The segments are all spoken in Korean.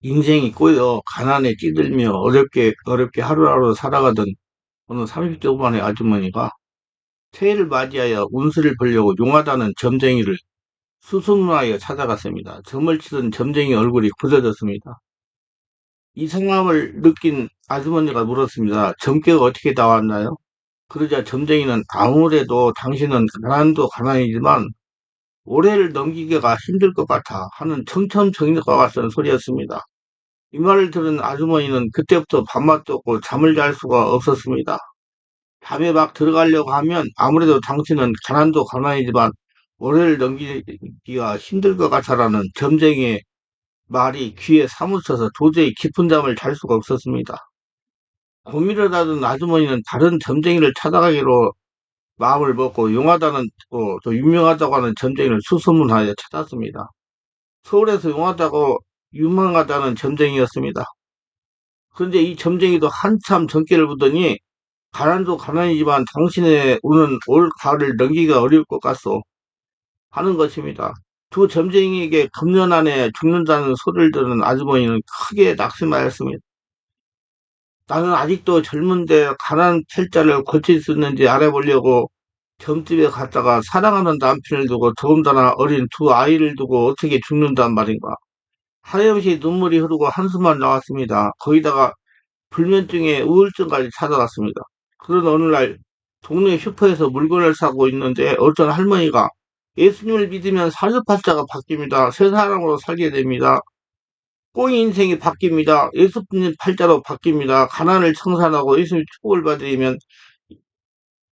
인생이 꼬여 가난에 찌들며 어렵게 하루하루 살아가던 어느 30대 후반의 아주머니가 새해를 맞이하여 운세를 보려고 용하다는 점쟁이를 수소문하여 찾아갔습니다. 점을 치던 점쟁이 얼굴이 굳어졌습니다. 이 상황을 느낀 아주머니가 물었습니다. 점괘가 어떻게 나왔나요? 그러자 점쟁이는 아무래도 당신은 가난도 가난이지만 올해를 넘기기가 힘들 것 같아 하는 청천벽력과 같은 소리였습니다. 이 말을 들은 아주머니는 그때부터 밥맛도 없고 잠을 잘 수가 없었습니다. 밤에 막 들어가려고 하면 아무래도 당신은 가난도 가난이지만 올해를 넘기기가 힘들 것 같아라는 점쟁이의 말이 귀에 사무쳐서 도저히 깊은 잠을 잘 수가 없었습니다. 고민을 하던 아주머니는 다른 점쟁이를 찾아가기로 마음을 먹고 용하다는 또 유명하다고 하는 점쟁이를 수소문하여 찾았습니다. 서울에서 용하다고 유명하다는 점쟁이였습니다. 그런데 이 점쟁이도 한참 전기를 보더니 가난도 가난이지만 당신의 운은 올 가을을 넘기기가 어려울 것 같소 하는 것입니다. 두 점쟁이에게 금년 안에 죽는다는 소리를 들은 아주머니는 크게 낙심하였습니다. 나는 아직도 젊은데 가난 팔자를 고칠 수 있는지 알아보려고 점집에 갔다가 사랑하는 남편을 두고 더군다나 어린 두 아이를 두고 어떻게 죽는단 말인가. 하염시 눈물이 흐르고 한숨만 나왔습니다. 거기다가 불면증에 우울증까지 찾아갔습니다. 그런 어느 날 동네 슈퍼에서 물건을 사고 있는데 어떤 할머니가 예수님을 믿으면 사주팔자가 바뀝니다. 새 사람으로 살게 됩니다. 꼬인 인생이 바뀝니다. 예수님 팔자로 바뀝니다. 가난을 청산하고 예수님 축복을 받으면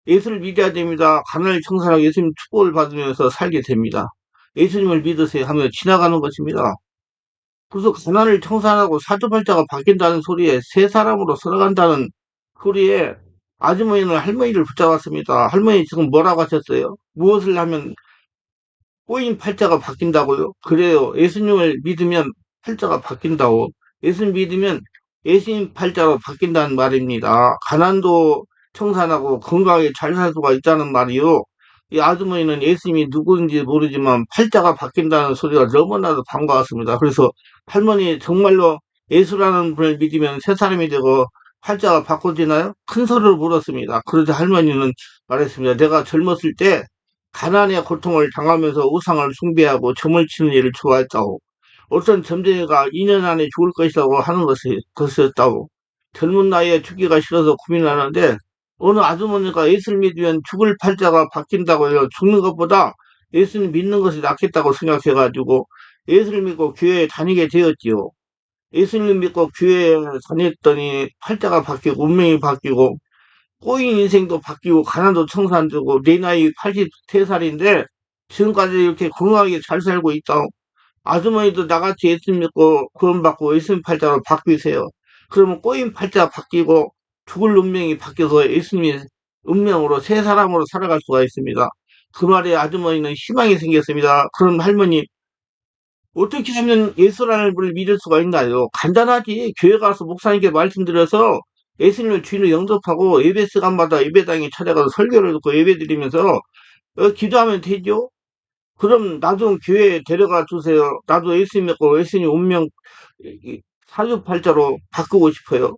예수를 믿어야 됩니다. 가난을 청산하고 예수님 축복을 받으면서 살게 됩니다. 예수님을 믿으세요 하며 지나가는 것입니다. 그래서 가난을 청산하고 사주팔자가 바뀐다는 소리에 새 사람으로 살아간다는 소리에 아주머니는 할머니를 붙잡았습니다. 할머니 지금 뭐라고 하셨어요? 무엇을 하면 꼬인 팔자가 바뀐다고요? 그래요. 예수님을 믿으면 팔자가 바뀐다고. 예수님 믿으면 예수님 팔자로 바뀐다는 말입니다. 가난도 청산하고 건강하게 잘 살 수가 있다는 말이요. 이 아주머니는 예수님이 누구인지 모르지만 팔자가 바뀐다는 소리가 너무나도 반가웠습니다. 그래서 할머니 정말로 예수라는 분을 믿으면 새 사람이 되고 팔자가 바꿔지나요? 큰 소리로 물었습니다. 그러자 할머니는 말했습니다. 내가 젊었을 때 가난의 고통을 당하면서 우상을 숭배하고 점을 치는 일을 좋아했다고. 어떤 점쟁이가 2년 안에 죽을 것이라고 하는 것이었다고. 젊은 나이에 죽기가 싫어서 고민하는데 어느 아주머니가 예수를 믿으면 죽을 팔자가 바뀐다고 해요. 죽는 것보다 예수를 믿는 것이 낫겠다고 생각해가지고 예수를 믿고 교회에 다니게 되었지요. 예수님 믿고 교회에 다녔더니 팔자가 바뀌고 운명이 바뀌고 꼬인 인생도 바뀌고 가난도 청산되고 내 나이 83살인데 지금까지 이렇게 건강하게 잘 살고 있다. 아주머니도 나같이 예수님 믿고 구원받고 예수님 팔자로 바뀌세요. 그러면 꼬인 팔자 바뀌고 죽을 운명이 바뀌어서 예수님의 운명으로 새 사람으로 살아갈 수가 있습니다. 그 말에 아주머니는 희망이 생겼습니다. 그럼 할머니 어떻게 하면 예수라는 분을 믿을 수가 있나요? 간단하지. 교회 가서 목사님께 말씀드려서 예수님을 주인으로 영접하고 예배 시간마다 예배당에 찾아가서 설교를 듣고 예배 드리면서 기도하면 되죠? 그럼 나도 교회에 데려가 주세요. 나도 예수님 믿고 예수님 운명 사주팔자로 바꾸고 싶어요.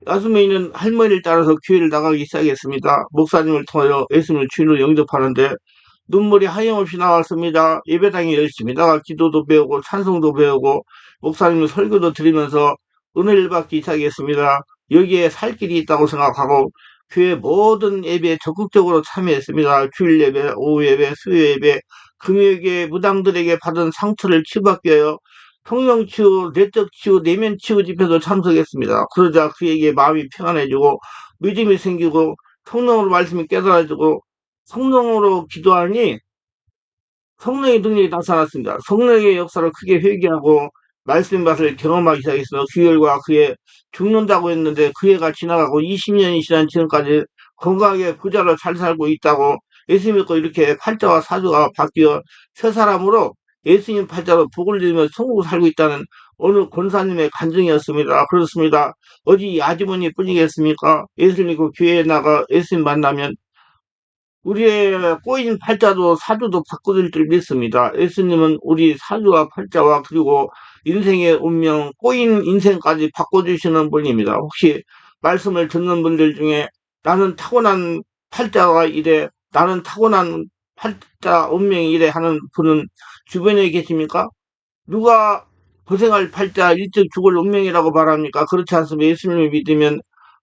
아주머니는 할머니를 따라서 교회를 나가기 시작했습니다. 목사님을 통하여 예수님을 주인으로 영접하는데 눈물이 하염없이 나왔습니다. 예배당에 열심히 나가 기도도 배우고 찬송도 배우고 목사님 설교도 들으면서 은혜를 받기 시작했습니다. 여기에 살 길이 있다고 생각하고 교회 모든 예배에 적극적으로 참여했습니다. 주일 예배, 오후 예배, 수요 예배, 금요일에 무당들에게 받은 상처를 치유받기 위하여 성령 치유, 내적 치유, 내면 치유 집회도 참석했습니다. 그러자 그에게 마음이 평안해지고 믿음이 생기고 성령으로 말씀이 깨달아지고 성령으로 기도하니 성령의 능력이 나타났습니다. 성령의 역사를 크게 회개하고 말씀 맛을 경험하기 시작했습니다. 그 결과 그의 죽는다고 했는데 그 해가 지나가고 20년이 지난 지금까지 건강하게 부자로 잘 살고 있다고 예수 믿고 이렇게 팔자와 사주가 바뀌어 새 사람으로 예수님 팔자로 복을 누리며 천국을 살고 있다는 어느 권사님의 간증이었습니다. 그렇습니다. 어디 아주머니 뿐이겠습니까? 예수 믿고 교회에 나가 예수님 만나면 우리의 꼬인 팔자도 사주도 바꿔줄 줄 믿습니다. 예수님은 우리 사주와 팔자와 그리고 인생의 운명, 꼬인 인생까지 바꿔주시는 분입니다. 혹시 말씀을 듣는 분들 중에 나는 타고난 팔자가 이래, 나는 타고난 팔자 운명이 이래 하는 분은 주변에 계십니까? 누가 고생할 팔자 일찍 죽을 운명이라고 말합니까? 그렇지 않습니다. 예수님을 믿으면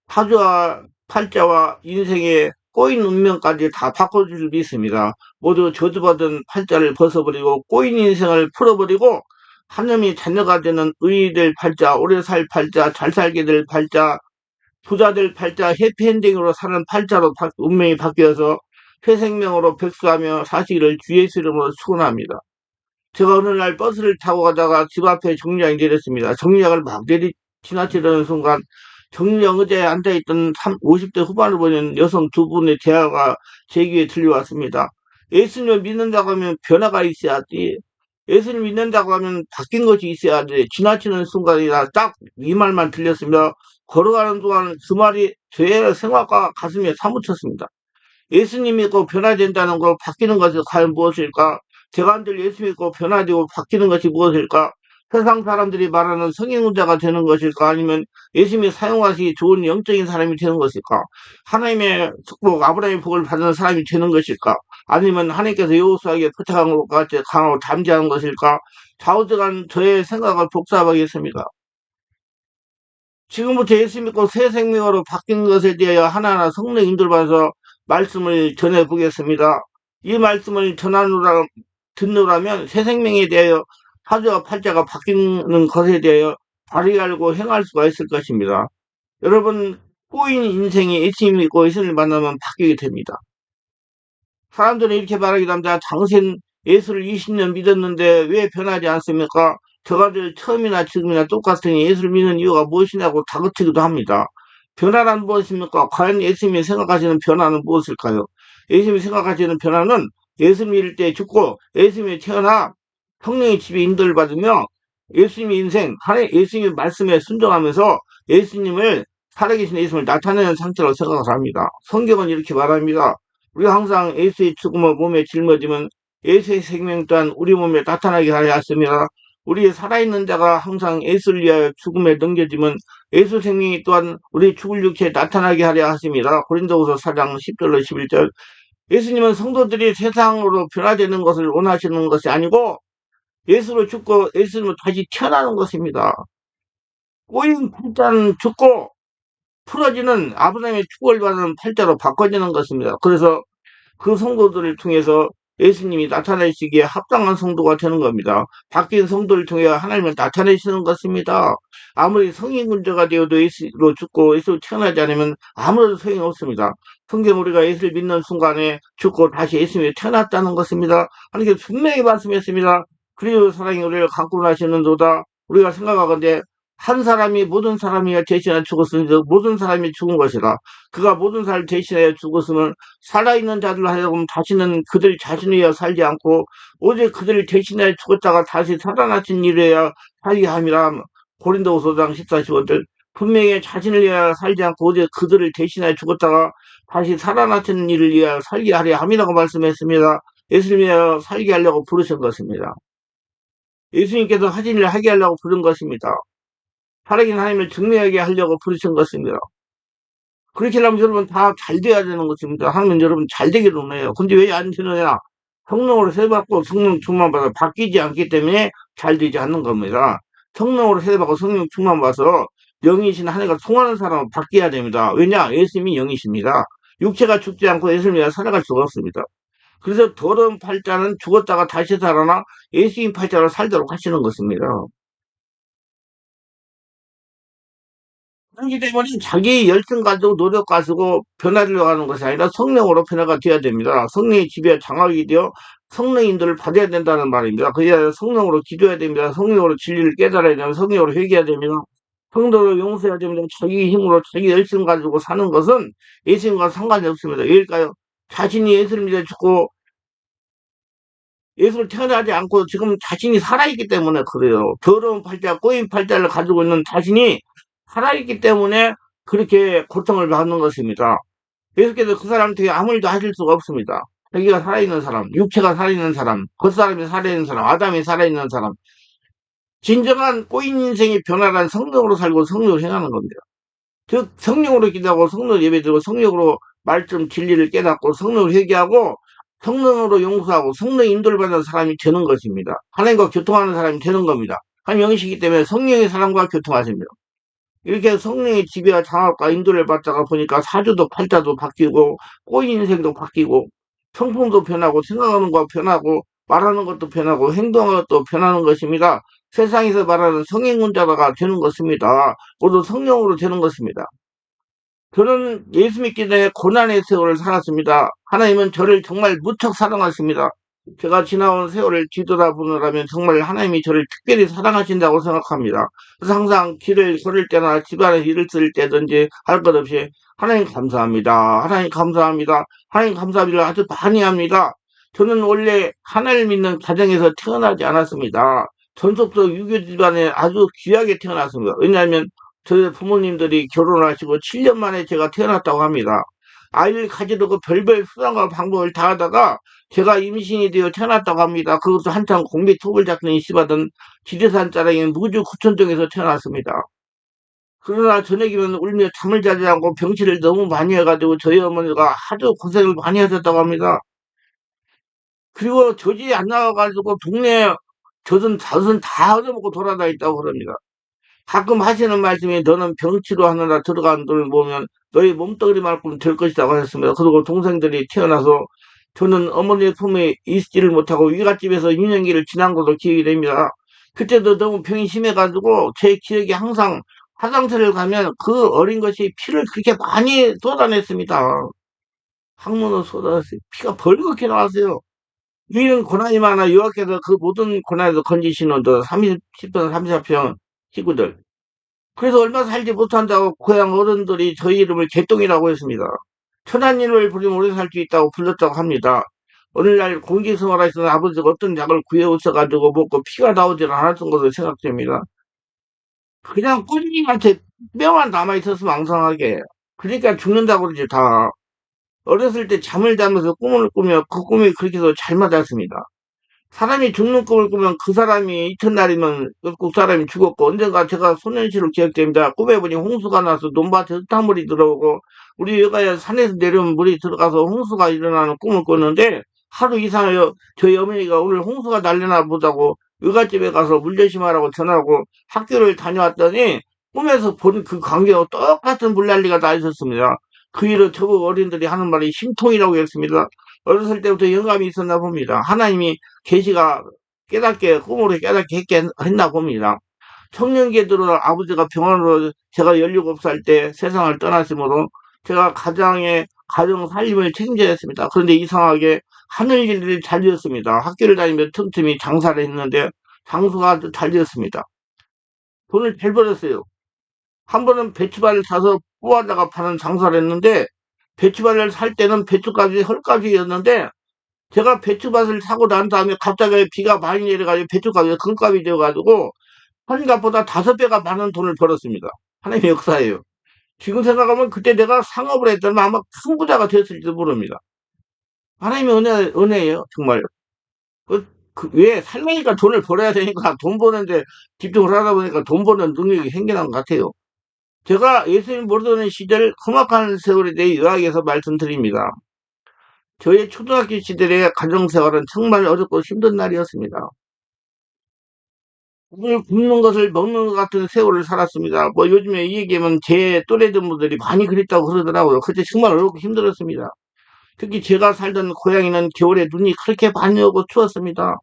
사주와 팔자와 인생의 꼬인 운명까지 다 바꿔줄 수 있습니다. 모두 저주받은 팔자를 벗어버리고 꼬인 인생을 풀어버리고 하나님이 자녀가 되는 의인이 될 팔자, 오래 살 팔자, 잘 살게 될 팔자, 부자 될 팔자, 해피엔딩으로 사는 팔자로 운명이 바뀌어서 새 생명으로 백수하며 사시기를 주 예수 이름으로 축원합니다. 제가 어느 날 버스를 타고 가다가 집 앞에 정류장이 내렸습니다. 정류장을 막 지나치려는 순간 정류장 의자에 앉아있던 50대 후반을 보는 여성 두 분의 대화가 제 귀에 들려왔습니다. 예수님을 믿는다고 하면 변화가 있어야지. 예수님 믿는다고 하면 바뀐 것이 있어야지. 지나치는 순간이라 딱 이 말만 들렸습니다. 걸어가는 동안 그 말이 제 생각과 가슴에 사무쳤습니다. 예수님 믿고 변화된다는 거 바뀌는 것이 과연 무엇일까? 제간들 예수 믿고 변화되고 바뀌는 것이 무엇일까? 세상 사람들이 말하는 성행자가 되는 것일까? 아니면 예수님이 사용하시기 좋은 영적인 사람이 되는 것일까? 하나님의 축복, 아브라함의 복을 받는 사람이 되는 것일까? 아니면 하나님께서 여호수아에게 부탁한 것 같이 강하고 담대한 것일까? 좌우지간 저의 생각을 복잡하겠습니다. 지금부터 예수 믿고 새 생명으로 바뀐 것에 대하여 하나하나 성령 인도받아서 말씀을 전해 보겠습니다. 이 말씀을 듣노라면 새 생명에 대하여 사주와 팔자가 바뀌는 것에 대하여 바르게 알고 행할 수가 있을 것입니다. 여러분, 꼬인 인생이 예수 믿고 예수를 만나면 바뀌게 됩니다. 사람들은 이렇게 말하기도 합니다. 당신 예수를 20년 믿었는데 왜 변하지 않습니까? 저가들 처음이나 지금이나 똑같으니 예수를 믿는 이유가 무엇이냐고 다그치기도 합니다. 변화란 무엇입니까? 과연 예수님이 생각하시는 변화는 무엇일까요? 예수님이 생각하시는 변화는 예수 믿을 때 죽고 예수님이 태어나 성령의 집에 인도를 받으며 예수님의 인생, 예수님의 말씀에 순종하면서 예수님을 살아계신 예수님을 나타내는 상태라고 생각을 합니다. 성경은 이렇게 말합니다. 우리가 항상 예수의 죽음을 몸에 짊어지면 예수의 생명 또한 우리 몸에 나타나게 하려 하였습니다. 우리 살아있는 자가 항상 예수를 위하여 죽음에 넘겨지면 예수 생명이 또한 우리 죽을 육체에 나타나게 하려 하십니다. 고린도후서 4장 10절로 11절. 예수님은 성도들이 세상으로 변화되는 것을 원하시는 것이 아니고 예수로 죽고 예수님으로 다시 태어나는 것입니다. 꼬인 팔자는 죽고 풀어지는 아브라함의 축복을 받는 팔자로 바꿔지는 것입니다. 그래서 그 성도들을 통해서 예수님이 나타내시기에 합당한 성도가 되는 겁니다. 바뀐 성도를 통해 하나님을 나타내시는 것입니다. 아무리 성인군자가 되어도 예수로 죽고 예수로 태어나지 않으면 아무런 소용이 없습니다. 성경 우리가 예수를 믿는 순간에 죽고 다시 예수님이 태어났다는 것입니다. 하나님께서 분명히 말씀했습니다. 그리고 사랑이 우리를 갖고 나시는도다. 우리가 생각하건대 한 사람이 모든 사람이 대신하여 죽었으니 모든 사람이 죽은 것이라. 그가 모든 사람을 대신하여 죽었으면 살아있는 자들로 하여금 다시는 그들 자신이여 살지 않고 오직 그들을 대신하여 죽었다가 다시 살아나신 일이어야 살게 함이라. 고린도후서 5장 14, 15절. 분명히 자신을 위하여 살지 않고 오직 그들을 대신하여 죽었다가 다시 살아나신 일을 위하여 살게 하려 함이라고 말씀했습니다. 예수님을 위하여 살게 하려고 부르신 것입니다. 예수님께서 하신 일을 하게 하려고 부른 것입니다. 살아계신 하나님을 증명하게 하려고 부르신 것입니다. 그렇게 하려면 여러분 다 잘 돼야 되는 것입니다. 하나님은 여러분 잘 되기를 원해요. 근데 왜 안 되느냐? 성령으로 세받고 성령 충만 받아 바뀌지 않기 때문에 잘 되지 않는 겁니다. 성령으로 세받고 성령 충만 받아서 영이신 하나님과 통하는 사람은 바뀌어야 됩니다. 왜냐? 예수님이 영이십니다. 육체가 죽지 않고 예수님이 살아갈 수가 없습니다. 그래서 더러운 팔자는 죽었다가 다시 살아나 예수님 팔자로 살도록 하시는 것입니다. 그렇기 때문에 자기 열정 가지고 노력 가지고 변화되려고 하는 것이 아니라 성령으로 변화가 되어야 됩니다. 성령의 지배에 장악이 되어 성령 인도를 받아야 된다는 말입니다. 그래야 성령으로 기도해야 됩니다. 성령으로 진리를 깨달아야 됩니다. 성령으로 회개해야 됩니다. 성도로 용서해야 됩니다. 자기 힘으로 자기 열정 가지고 사는 것은 예수님과 상관이 없습니다. 왜일까요? 자신이 예수를 믿어 죽고 예수를 태어나지 않고 지금 자신이 살아있기 때문에 그래요. 더러운 팔자, 꼬인 팔자를 가지고 있는 자신이 살아있기 때문에 그렇게 고통을 받는 것입니다. 계속해서 그 사람한테 아무 일도 하실 수가 없습니다. 자기가 살아있는 사람, 육체가 살아있는 사람, 겉사람이 살아있는 사람, 아담이 살아있는 사람, 진정한 꼬인 인생의 변화란 성령으로 살고 성령으로 행하는 겁니다. 즉 성령으로 기도하고 성령으로 예배드리고 성령으로 말씀 진리를 깨닫고 성령으로 회개하고 성령으로 용서하고 성령 인도를 받는 사람이 되는 것입니다. 하나님과 교통하는 사람이 되는 겁니다. 한 영이시기 때문에 성령의 사람과 교통하십니다. 이렇게 성령의 지배와 장악과 인도를 받다가 보니까 사주도 팔자도 바뀌고 꼬인 인생도 바뀌고 성품도 변하고 생각하는 거 변하고 말하는 것도 변하고 행동하는 것도 변하는 것입니다. 세상에서 말하는 성인군자가 되는 것입니다. 모두 성령으로 되는 것입니다. 저는 예수 믿기 전에 고난의 세월을 살았습니다. 하나님은 저를 정말 무척 사랑하십니다. 제가 지나온 세월을 뒤돌아보느라면 정말 하나님이 저를 특별히 사랑하신다고 생각합니다. 그래서 항상 길을 걸을 때나 집안에서 일을 쓸 때든지 할 것 없이 하나님 감사합니다. 하나님 감사합니다. 하나님 감사합니다. 아주 많이 합니다. 저는 원래 하나님을 믿는 가정에서 태어나지 않았습니다. 전속적 유교 집안에 아주 귀하게 태어났습니다. 왜냐하면 저희 부모님들이 결혼하시고 7년 만에 제가 태어났다고 합니다. 아이를 가지려고 별별 수단과 방법을 다 하다가 제가 임신이 되어 태어났다고 합니다. 그것도 한창 공비토불 작전이 시바던 지리산 자락인 무주 구천동에서 태어났습니다. 그러나 저녁이면 울며 잠을 자지 않고 병치를 너무 많이 해가지고 저희 어머니가 하도 고생을 많이 하셨다고 합니다. 그리고 조지 안 나와가지고 동네 젖은 젖은 다 얻어먹고 돌아다녔다고 그럽니다. 가끔 하시는 말씀이 너는 병치로 하느라 들어간 돈을 모으면 너희 몸뚱이만큼 될 것이라고 하셨습니다. 그리고 동생들이 태어나서 저는 어머니의 품에 있지를 못하고 위갓집에서 유년기를 지난 것으로 기억이 됩니다. 그때도 너무 병이 심해가지고 제 기억에 항상 화장실을 가면 그 어린 것이 피를 그렇게 많이 쏟아냈습니다. 항문을 쏟아냈어요. 피가 벌겋게 나왔어요. 유일한 고난이 많아 여호와께서 그 모든 고난에서 건지시는 30편, 34편 식구들. 그래서 얼마 살지 못한다고 고향 어른들이 저희 이름을 개똥이라고 했습니다. 천한 일을 부리면 오래 살 수 있다고 불렀다고 합니다. 어느 날 공기생활하시던 아버지가 어떤 약을 구해오셔가지고 먹고 피가 나오질 않았던 것으로 생각됩니다. 그냥 꾸준히한테 뼈만 남아있었으면 앙상하게. 그러니까 죽는다고 그러지 다. 어렸을 때 잠을 자면서 꿈을 꾸며 그 꿈이 그렇게도 잘 맞았습니다. 사람이 죽는 꿈을 꾸면 그 사람이 이튿날이면 그 사람이 죽었고 언젠가 제가 소년시로 기억됩니다. 꿈에 보니 홍수가 나서 논밭에 흙탕물이 들어오고 우리 여가에 산에서 내려오면 물이 들어가서 홍수가 일어나는 꿈을 꿨는데 하루 이상을 저희 어머니가 오늘 홍수가 날려나 보자고 여가집에 가서 물 조심하라고 전하고 학교를 다녀왔더니 꿈에서 본 그 광경과 똑같은 물난리가 나 있었습니다. 그 일을 저보고 어린들이 하는 말이 심통이라고 했습니다. 어렸을 때부터 영감이 있었나 봅니다. 하나님이 계시가 깨닫게 꿈으로 깨닫게 했나 봅니다. 청년기에 들어 아버지가 병원으로 제가 17살 때 세상을 떠나심으로 제가 가정 살림을 책임져야 했습니다. 그런데 이상하게 하늘 일을 잘 지었습니다. 학교를 다니며 틈틈이 장사를 했는데 장수가 아주 잘 지었습니다. 돈을 잘 벌었어요. 한 번은 배추발을 사서 뽑아다가 파는 장사를 했는데 배추발을 살 때는 배추값이 헐값이었는데 제가 배추밭을 사고 난 다음에 갑자기 비가 많이 내려가지고 배추값이 금값이 되어가지고 환갑보다 5배가 많은 돈을 벌었습니다. 하나님의 역사예요. 지금 생각하면 그때 내가 상업을 했다면 아마 큰 부자가 되었을지도 모릅니다. 하나님의 은혜예요, 정말. 왜 살려니까 돈을 벌어야 되니까 돈 버는데 집중을 하다 보니까 돈 버는 능력이 생겨난 것 같아요. 제가 예수님 모르던 시절 험악한 세월에 대해 요약해서 말씀드립니다. 저의 초등학교 시절의 가정생활은 정말 어렵고 힘든 날이었습니다. 밥을 굶는 것을 먹는 것 같은 세월을 살았습니다. 뭐 요즘에 이 얘기하면 제 또래들 분들이 많이 그랬다고 그러더라고요. 그때 정말 어렵고 힘들었습니다. 특히 제가 살던 고향에는 겨울에 눈이 그렇게 많이 오고 추웠습니다.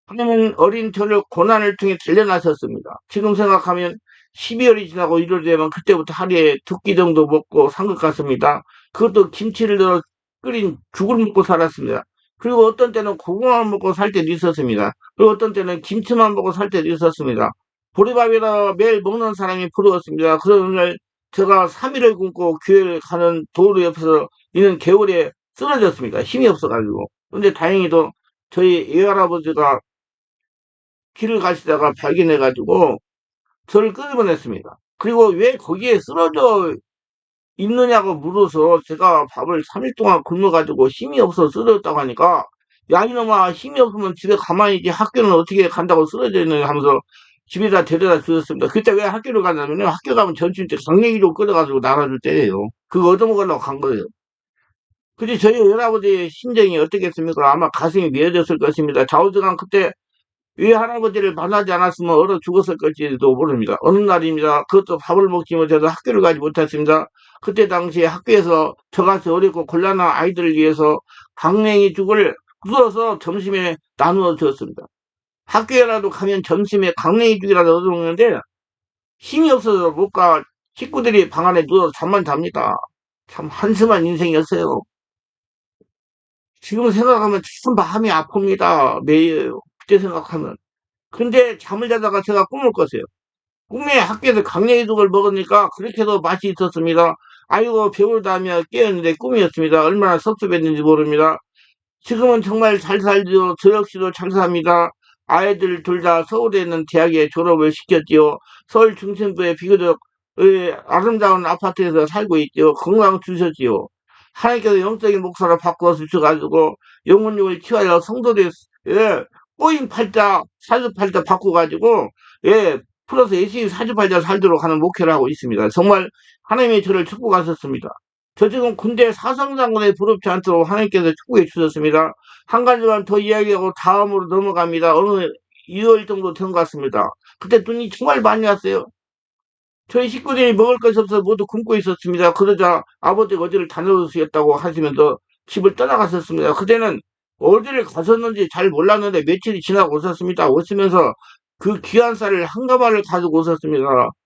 하나님은 어린 저를 고난을 통해 단련하셨습니다. 지금 생각하면 12월이 지나고 1월 되면 그때부터 하루에 2끼 정도 먹고 산 것 같습니다. 그것도 김치를 넣어 끓인 죽을 먹고 살았습니다. 그리고 어떤 때는 고구마 먹고 살 때도 있었습니다. 그리고 어떤 때는 김치만 먹고 살 때도 있었습니다. 보리밥이라 매일 먹는 사람이 부러웠습니다. 그런 날 제가 3일을 굶고 교회를 가는 도로 옆에서 있는 개울에 쓰러졌습니다. 힘이 없어가지고. 근데 다행히도 저희 외할아버지가 길을 가시다가 발견해가지고 저를 끄집어냈습니다. 그리고 왜 거기에 쓰러져 있느냐고 물어서 제가 밥을 3일 동안 굶어가지고 힘이 없어 쓰러졌다고 하니까 야 이놈아 힘이 없으면 집에 가만히 있지 학교는 어떻게 간다고 쓰러져 있느냐 하면서 집에다 데려다 주셨습니다. 그때 왜 학교를 가냐면요. 학교 가면 전주일 때 강냉이로 끓여가지고 나라를 때려요. 그거 얻어먹으려고 간 거예요. 근데 저희 할아버지의 심정이 어떻겠습니까? 아마 가슴이 미어졌을 것입니다. 좌우지간 그때 이 할아버지를 만나지 않았으면 얼어 죽었을 것지도 모릅니다. 어느 날입니다. 그것도 밥을 먹지 못해서 학교를 가지 못했습니다. 그때 당시에 학교에서 저같이 어렵고 곤란한 아이들을 위해서 강냉이 죽을 끓여서 점심에 나누어 주었습니다. 학교에라도 가면 점심에 강냉이 죽이라도 얻어먹는데 힘이 없어서 못 가. 식구들이 방 안에 누워서 잠만 잡니다. 참 한심한 인생이었어요. 지금 생각하면 참 마음이 아픕니다. 매일 그때 생각하면. 근데 잠을 자다가 제가 꿈을 꿨어요. 꿈에 학교에서 강냉이죽을 먹으니까 그렇게도 맛이 있었습니다. 아이고 배울다며 깨었는데 꿈이었습니다. 얼마나 섭섭했는지 모릅니다. 지금은 정말 잘 살지요. 저 역시도 잘 삽니다. 아이들 둘 다 서울에 있는 대학에 졸업을 시켰지요. 서울 중심부의 비교적 아름다운 아파트에서 살고 있지요. 건강 주셨지요. 하나님께서 영적인 목사로 바꿔 주셔가지고 영혼력을 키워야 성도들 예, 꼬인 팔자 사주팔자 바꿔가지고 예 플러스 예수님 사주팔자 살도록 하는 목회를 하고 있습니다. 정말 하나님의 저를 축복하셨습니다. 저 지금 군대 사성장군에 부럽지 않도록 하나님께서 축복해 주셨습니다. 한 가지만 더 이야기하고 다음으로 넘어갑니다. 어느 2월 정도 된 것 같습니다. 그때 눈이 정말 많이 왔어요. 저희 식구들이 먹을 것이 없어서 모두 굶고 있었습니다. 그러자 아버지가 어디를 다녀오셨다고 하시면서 집을 떠나가셨습니다. 그때는 어디를 가셨는지 잘 몰랐는데 며칠이 지나고 오셨습니다. 오시면서 그 귀한 쌀을 한 가마를 가지고 오셨습니다.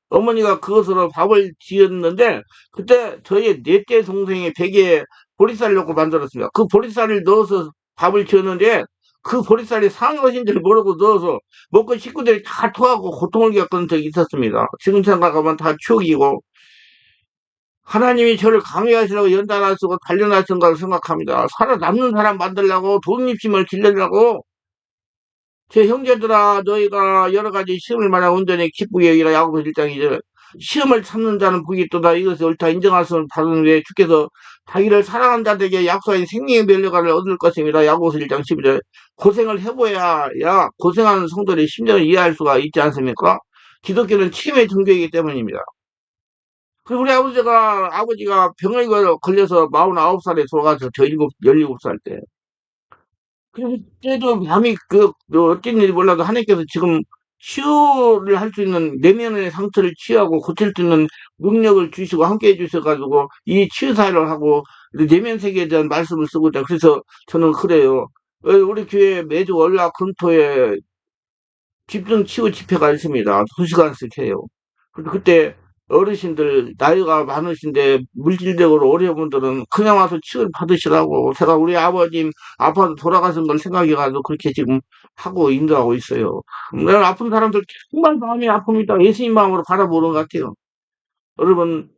어머니가 그것으로 밥을 지었는데 그때 저희 넷째 동생의 베개에 보리쌀 넣고 만들었습니다. 그 보리쌀을 넣어서 밥을 지었는데 그 보리쌀이 상한 것인 줄 모르고 넣어서 먹고 식구들이 다 토하고 고통을 겪은 적이 있었습니다. 지금 생각하면 다 추억이고 하나님이 저를 강요하시려고 연단하시고 단련하신 걸 생각합니다. 살아남는 사람 만들려고 독립심을 길러려고 제 형제들아 너희가 여러 가지 시험을 만나 온전히 기쁘게 여기라 야고보 1장이 죠 시험을 참는 자는 복이 있도다 이것이 옳다 인정하시면 받은 후에 주께서 자기를 사랑하는 자들에게 약속한 생명의 면류관을 얻을 것입니다. 야고보서 1장 12절 고생을 해보야 고생하는 성도의 심정을 이해할 수가 있지 않습니까? 기독교는 치유의 종교이기 때문입니다. 그리고 우리 아버지가 병에 걸려서 49살에 돌아가서 저 17살 때 그때도 마음이 어떤 일이 몰라도 하나님께서 지금 치유를 할 수 있는 내면의 상처를 치유하고 고칠 수 있는 능력을 주시고 함께 해주셔가지고 이 치유사를 하고 내면 세계에 대한 말씀을 쓰고 있다. 그래서 저는 그래요. 우리 교회 매주 월화 금토에 집중 치유 집회가 있습니다. 2시간씩 해요. 그때 어르신들 나이가 많으신데 물질적으로 어려운 분들은 그냥 와서 치유를 받으시라고 제가 우리 아버님 아파서 돌아가신 걸 생각해가지고 그렇게 지금 하고 인도하고 있어요. 내가 아픈 사람들 정말 마음이 아픕니다. 예수님 마음으로 바라보는 것 같아요. 여러분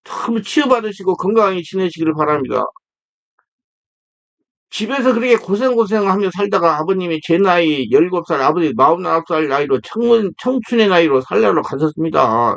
참 치유받으시고 건강히 지내시기를 바랍니다. 집에서 그렇게 고생하며 살다가 아버님이 제 나이 17살, 아버지 49살 나이로 청춘의 나이로 살려로 가셨습니다.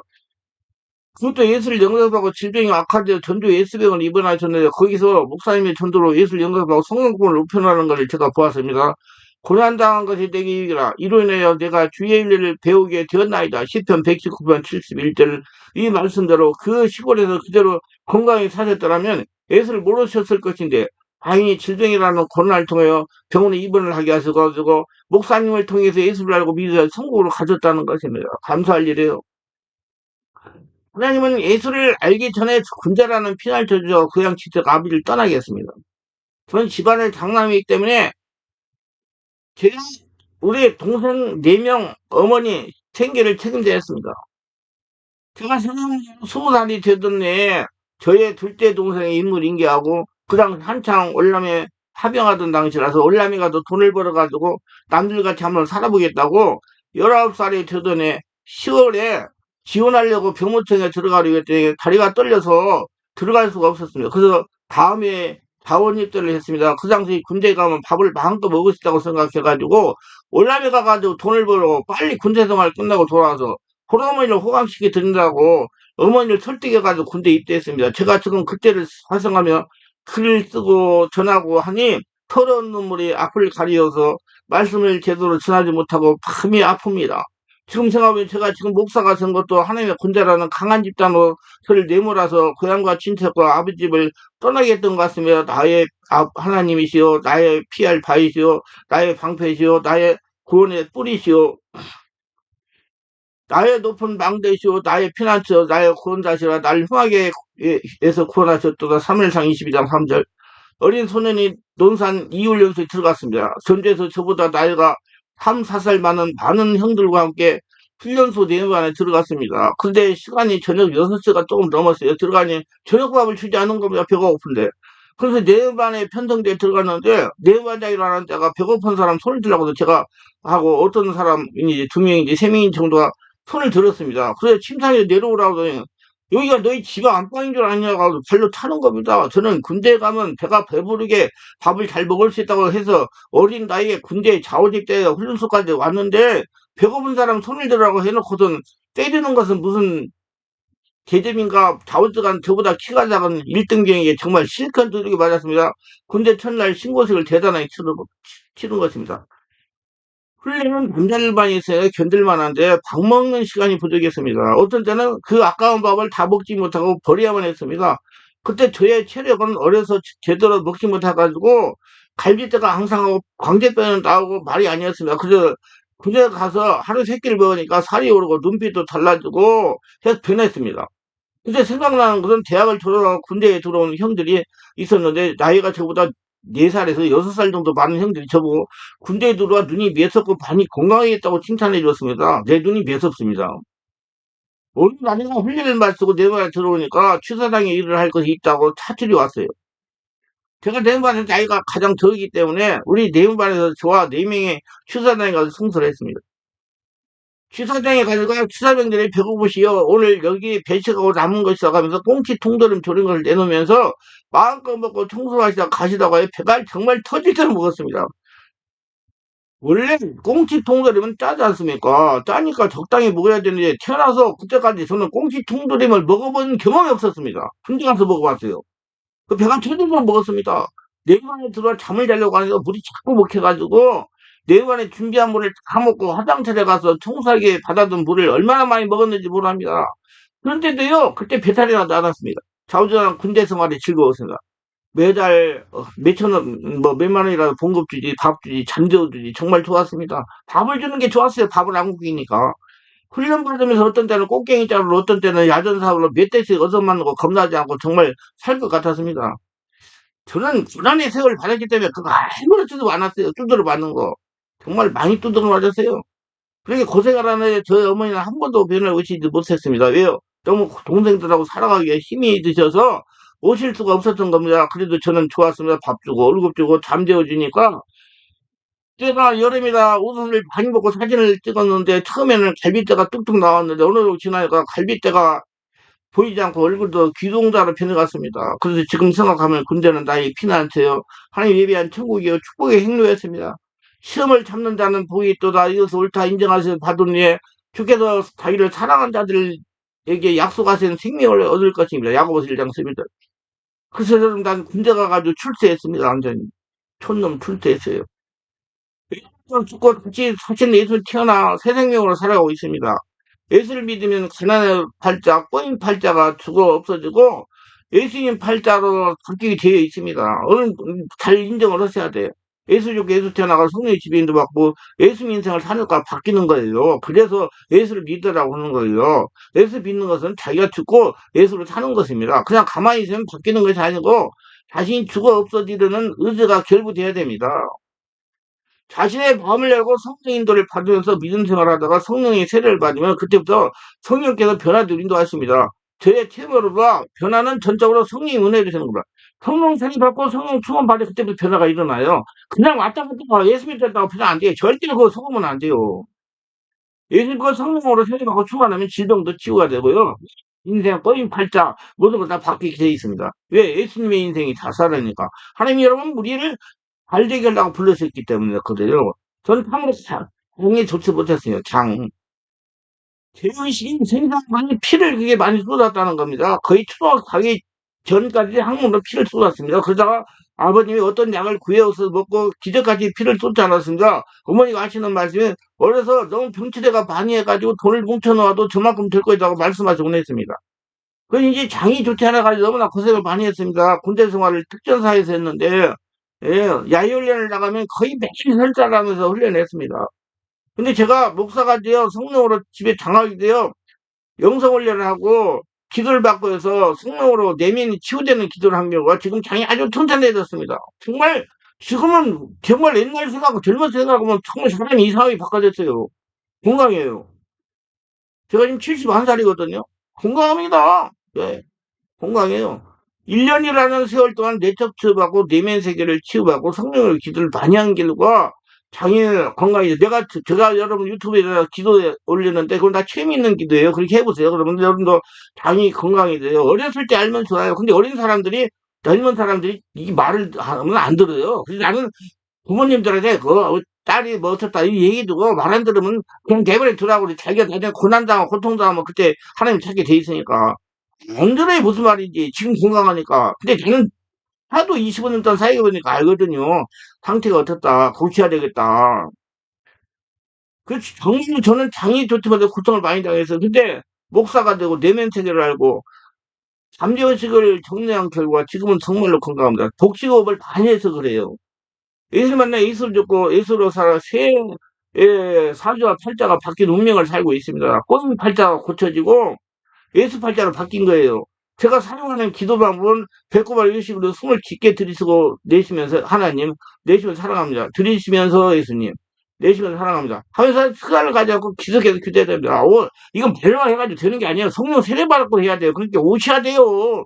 그것도 예수를 영접하고 질병이 악화되어 전주 예수병을 입원하셨는데 거기서 목사님의 전도로 예수를 영접하고 성령권을 우편하는 것을 제가 보았습니다. 고난당한 것이 내게 이기라. 이로 인하여 내가 주의 일을 배우게 되었나이다. 시편 119편 71절 이 말씀대로 그 시골에서 그대로 건강히 사셨더라면 예수를 모르셨을 것인데 다행히 질병이라는 고난을 통하여 병원에 입원을 하게 하셔가지고 목사님을 통해서 예수를 알고 믿어 천국으로 가졌다는 것입니다. 감사할 일이에요. 하나님은 예수를 알기 전에 군자라는 피날 저주와 고향 직접 아비를 떠나겠습니다. 저는 집안의 장남이기 때문에 제가 우리 동생 4명 어머니 생계를 책임져야 했습니다. 제가 생각으로 20살이 되던 해에 저의 둘째 동생의 인물 인계하고 그당 한창 월남에 합영하던 당시라서 월남이가 더 돈을 벌어가지고 남들같이 한번 살아보겠다고 19살이 되던 해 10월에 지원하려고 병무청에 들어가려고 했더니 다리가 떨려서 들어갈 수가 없었습니다. 그래서 다음에 자원 입대를 했습니다. 그 당시 군대 가면 밥을 마음껏 먹을 수 있다고 생각해가지고 월남에 가가지고 돈을 벌고 빨리 군대 생활 끝나고 돌아와서 호러머니를 호강시켜 드린다고 어머니를 설득해가지고 군대 입대했습니다. 제가 지금 그때를 화성하며 글을 쓰고 전하고 하니 터러운 눈물이 앞을 가리어서 말씀을 제대로 전하지 못하고 마음이 아픕니다. 지금 생각하면 제가 지금 목사가 된 것도 하나님의 군대라는 강한 집단으로 저를 내몰아서 고향과 친척과 아버지 집을 떠나게 했던 것 같습니다. 나의 하나님이시오, 나의 피할 바위시오, 나의 방패시오, 나의 구원의 뿌리시오, 나의 높은 망대시오, 나의 피난처, 나의 구원자시라, 나를 흉하게에서 구원하셨도다. 3일상 22장 3절. 어린 소년이 논산 이훈련소에 들어갔습니다. 전주에서 저보다 나이가 3, 4살 많은 형들과 함께 훈련소 내부안에 들어갔습니다. 그런데 시간이 저녁 6시가 조금 넘었어요. 들어가니 저녁밥을 주지 않은 겁니다. 배가 고픈데. 그래서 내부안에 편성대에 들어갔는데 내부반장이라는 데가 배고픈 사람 손을 들라고 해서 제가 하고 어떤 사람이 두 명인지 세 명인 정도가 손을 들었습니다. 그래서 침상에 내려오라고 하더니 여기가 너희 집 안방인 줄 아냐고 발로 차는 겁니다. 저는 군대에 가면 배가 배부르게 밥을 잘 먹을 수 있다고 해서 어린 나이에 군대 자오직 때 훈련소까지 왔는데 배고픈 사람 손을 들라고 해놓고선 때리는 것은 무슨 계집인가 자오직한 저보다 키가 작은 1등병에게 정말 실컷 두들겨 맞았습니다. 군대 첫날 신고식을 대단하게 치른 것입니다. 훈련은 남자들만 있어야 견딜만한데 밥 먹는 시간이 부족했습니다. 어떤 때는 그 아까운 밥을 다 먹지 못하고 버려야만 했습니다. 그때 저의 체력은 어려서 제대로 먹지 못해가지고 갈비뼈가 항상 하고 광대뼈는 나오고 말이 아니었습니다. 그래서 군대 가서 하루 세 끼를 먹으니까 살이 오르고 눈빛도 달라지고 해서 변했습니다. 근데 생각나는 것은 대학을 졸업하고 군대에 들어온 형들이 있었는데 나이가 저보다 4살에서 6살 정도 많은 형들이 저보고 군대에 들어와 눈이 매섭고 많이 건강해졌다고 칭찬해 줬습니다. 내 눈이 매섭습니다. 어느 날이나 훈련을 마치고 내반에 들어오니까 취사장에 일을 할 것이 있다고 차출이 왔어요. 제가 내반에서 나이가 가장 적기 때문에 우리 내반에서 저와 4명의 취사장에 가서 승소를 했습니다. 취사장에 가니까 취사병들이 배고프시오. 오늘 여기 배식하고 남은 것이다 하면서 꽁치 통조림 조린 것을 내놓으면서 마음껏 먹고 청소하시다 가시다가 배가 정말 터질 대로 먹었습니다. 원래 꽁치 통조림은 짜지 않습니까? 짜니까 적당히 먹어야 되는데 태어나서 그때까지 저는 꽁치 통조림을 먹어본 경험이 없었습니다. 군대 가서 먹어봤어요. 그 배가 터지도록 먹었습니다. 내관에 들어와 잠을 자려고 하니까 물이 자꾸 먹혀가지고 내관에 준비한 물을 다 먹고 화장실에 가서 청소하게 받아둔 물을 얼마나 많이 먹었는지 모릅니다. 그런데도요, 그때 배탈이 나지 않았습니다. 좌우지간 군대 생활이 즐거웠습니다. 매달 몇천 원, 뭐 몇만 원이라도 봉급 주지, 밥 주지, 잠재워 주지 정말 좋았습니다. 밥을 주는 게 좋았어요. 밥을 안 굶기니까. 훈련 받으면서 어떤 때는 꽃갱이 자루로 어떤 때는 야전 사업으로 몇 대씩 얻어맞는 거 겁나지 않고 정말 살 것 같았습니다. 저는 고난의 세월을 받았기 때문에 그거 아무렇지도 않았어요. 두드려 맞는 거. 정말 많이 두드려 맞았어요. 그렇게 고생을 하는데 저희 어머니는 한 번도 변을 오시지 못했습니다. 왜요? 너무 동생들하고 살아가기에 힘이 드셔서 오실 수가 없었던 겁니다. 그래도 저는 좋았습니다. 밥 주고 월급 주고 잠재워 주니까 때가 여름이라 옷을 많이 먹고 사진을 찍었는데 처음에는 갈비뼈가 뚝뚝 나왔는데 어느 정도 지나니까 갈비뼈가 보이지 않고 얼굴도 귀동자로 변해갔습니다. 그래서 지금 생각하면 군대는 나의 피난처요. 하나님 예비한 천국이요. 축복의 행로였습니다. 시험을 참는 자는 복이 있도다. 이것을 옳다 인정하셔서 받은 후에 주께서 자기를 사랑한 자들에게 약속하신 생명을 얻을 것입니다. 야고보서 1장 11절. 그래서 저는 난 군대 가가지고 출세했습니다. 완전히. 촌놈 출세했어요. 죽고 다시 사실 예수 태어나 새 생명으로 살아가고 있습니다. 예수를 믿으면 가난의 팔자, 꼬인 팔자가 죽어 없어지고 예수님 팔자로 바뀌게 되어 있습니다. 오늘 잘 인정을 하셔야 돼요. 예수 죽고 예수 태어나가 성령의 지배인도 받고 예수 인생을 사니까 바뀌는 거예요. 그래서 예수를 믿으라고 하는 거예요. 예수 믿는 것은 자기가 죽고 예수를 사는 것입니다. 그냥 가만히 있으면 바뀌는 것이 아니고 자신이 죽어 없어지려는 의지가 결부돼야 됩니다. 자신의 마음을 열고 성령 인도를 받으면서 믿음 생활하다가 성령의 세례를 받으면 그때부터 성령께서 변화를 인도하십니다. 저의 체험으로가 변화는 전적으로 성령의 은혜를 주시는 겁니다. 성령 세례 받고 성령 충만 받을 그때부터 변화가 일어나요. 그냥 왔다 갔다 예수 믿었다고 변화 안 돼요. 절대 그거 속으면 안 돼요. 예수 믿고 성령으로 세례 받고 충만하면 질병도 치유가 되고요. 인생 꺼인 팔자 모든 것 다 바뀌게 되어 있습니다. 왜? 예수님의 인생이 다 살아니까. 하나님 여러분 우리를 발되게 하려고 불러셨기 때문에 그래요. 저는 참으로 장에 좋지 못했어요. 장. 죄의식이 생각만이 피를 그게 많이 쏟았다는 겁니다. 거의 추락 가기 전까지 항문으로 피를 쏟았습니다. 그러다가 아버님이 어떤 약을 구해서 먹고 기저까지 피를 쏟지 않았습니다. 어머니가 하시는 말씀이 어려서 너무 병치대가 많이 해가지고 돈을 뭉쳐놓아도 저만큼 될 거라고 말씀하시곤 했습니다. 그 이제 장이 좋지 않아가지고 너무나 고생을 많이 했습니다. 군대 생활을 특전사에서 했는데, 예, 야유훈련을 나가면 거의 매일 혈자하면서 훈련했습니다. 근데 제가 목사가 되어 성령으로 집에 장악이 되어 영성훈련을 하고 기도를 받고 해서 성령으로 내면이 치유되는 기도를 한 경우가 지금 장이 아주 튼튼해졌습니다. 정말 지금은 정말 옛날 생각하고 젊은 생각하면 정말 사람이 이상하게 바꿔졌어요. 건강해요. 제가 지금 71살이거든요. 건강합니다. 네. 건강해요. 1년이라는 세월 동안 내적 치유받고 내면 세계를 치유받고 성령을 기도를 많이 한 결과 장애인 건강이 제가 여러분 유튜브에다 기도에 올리는데 그건 다 취미 있는 기도예요. 그렇게 해보세요. 그러면 여러분도 장이 건강이 돼요. 어렸을 때 알면 좋아요. 근데 어린 사람들이 젊은 사람들이 이 말을 하면 안 들어요. 그래서 나는 부모님들한테 그 딸이 뭐 어떻다 이 얘기 두고 말 안 들으면 그냥 내버려 두라고 그래. 자기가 나중에 고난당하고 고통당하면 그때 하나님 찾게 돼 있으니까. 안 들어요, 무슨 말인지. 지금 건강하니까. 근데 저는 하도 25년 동안 사역해 보니까 알거든요. 상태가 어떻다. 고쳐야 되겠다. 정말로 저는 장이 좋지만 고통을 많이 당해서. 근데 목사가 되고 내면 세계를 알고 잠재의식을 정리한 결과 지금은 정말로 건강합니다. 복식호흡을 많이 해서 그래요. 예술 만나 예술 듣고 예술로 살아 사주와 팔자가 바뀐 운명을 살고 있습니다. 꽃 팔자가 고쳐지고 예수팔자로 바뀐 거예요. 제가 사용하는 기도 방법은 배꼽을 일식으로 숨을 깊게 들이쉬고 내쉬면서 하나님, 내쉬면서 사랑합니다. 들이쉬면서 예수님, 내쉬면서 사랑합니다. 하면서 시간을 가져갖고 기도해서 기도해야 됩니다. 이건 말로만 해가지고 되는 게 아니에요. 성령 세례받고 해야 돼요. 그렇게 오셔야 돼요.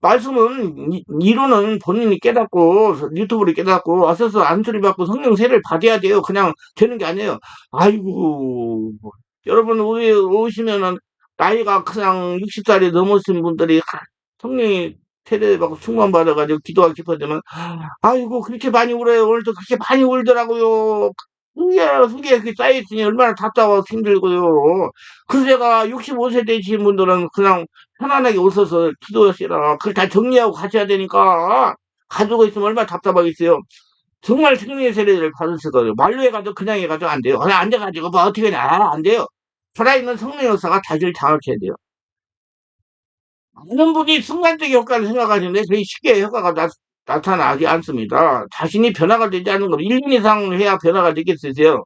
말씀은 이론은 본인이 깨닫고 유튜브를 깨닫고 와서서 안수를 받고 성령 세례를 받아야 돼요. 그냥 되는 게 아니에요. 아이고 여러분 우리 오시면은 나이가 그냥 60살이 넘으신 분들이 성령이 세례 받고 충만 받아가지고 기도가 깊어지면 아이고 그렇게 많이 울어요. 오늘도 그렇게 많이 울더라고요. 그게 이렇게 쌓여있으니 얼마나 답답하고 힘들고요. 그래서 제가 65세 되신 분들은 그냥 편안하게 웃어서 기도하시라. 그걸 다 정리하고 가셔야 되니까 가지고 있으면 얼마나 답답하겠어요. 정말 승리의 세례를 받으실 거예요. 말로 해가지고 그냥 해가지고 안 돼요. 그냥 앉아가지고 뭐 어떻게 하냐. 안 돼요. 살아있는 성령 역사가 자기를 장악해야 돼요. 많은 분이 순간적 효과를 생각하시는데 그게 쉽게 효과가 나타나지 않습니다. 자신이 변화가 되지 않는 걸 1년 이상 해야 변화가 되겠으세요.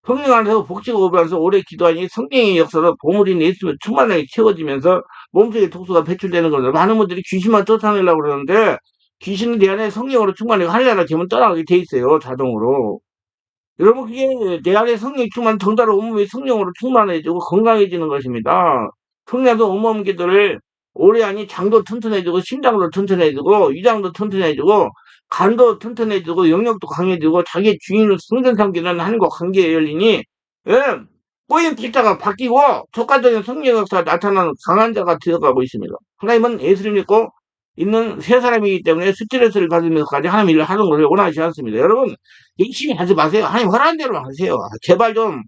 성령 안에서 복지가 오면서 오래 기도하니 성령의 역사로 보물이 예수면 충만하게 채워지면서 몸속에 독소가 배출되는 겁니다. 많은 분들이 귀신만 쫓아내려고 그러는데 귀신은 내 안에 성령으로 충만하게 하늘나라 되면 떠나가게 돼 있어요. 자동으로. 여러분 그게 내 안에 성령이 충만 정다로 온몸이 성령으로 충만해지고 건강해지는 것입니다. 성령도 온몸 기도를 오래 하니 장도 튼튼해지고 심장도 튼튼해지고 위장도 튼튼해지고 간도 튼튼해지고 영역도 강해지고 자기 주인을 승전 삼기는 하늘과 관계에 열리니 예, 꼬인 필자가 바뀌고 적가적인 성령 역사가 나타나는 강한 자가 되어가고 있습니다. 하나님은 예수를 믿고 있는 세 사람이기 때문에 스트레스를 받으면서까지 하나님 일을 하는 것을 원하지 않습니다. 여러분 열심히 하지 마세요. 하나님 허락한 대로 하세요. 제발 좀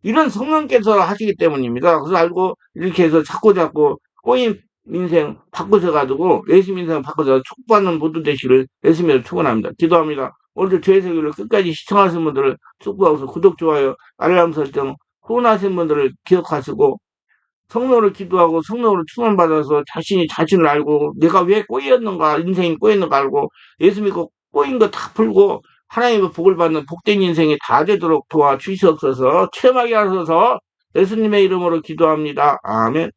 이런 성령께서 하시기 때문입니다. 그래서 알고 이렇게 해서 자꾸 꼬인 인생 바꾸셔가지고 예수 인생 바꾸셔서 축복받는 모두 되시를 예수님을 축원합니다. 기도합니다. 오늘도 저의 세계를 끝까지 시청하신 분들을 축복하고서 구독, 좋아요, 알람 설정, 후원하신 분들을 기억하시고 성령으로 기도하고 성령으로 충만받아서 자신이 자신을 알고 내가 왜 꼬였는가 인생이 꼬였는가 알고 예수 믿고 꼬인 거 다 풀고 하나님의 복을 받는 복된 인생이 다 되도록 도와주시옵소서. 체험하게 하셔서 예수님의 이름으로 기도합니다. 아멘.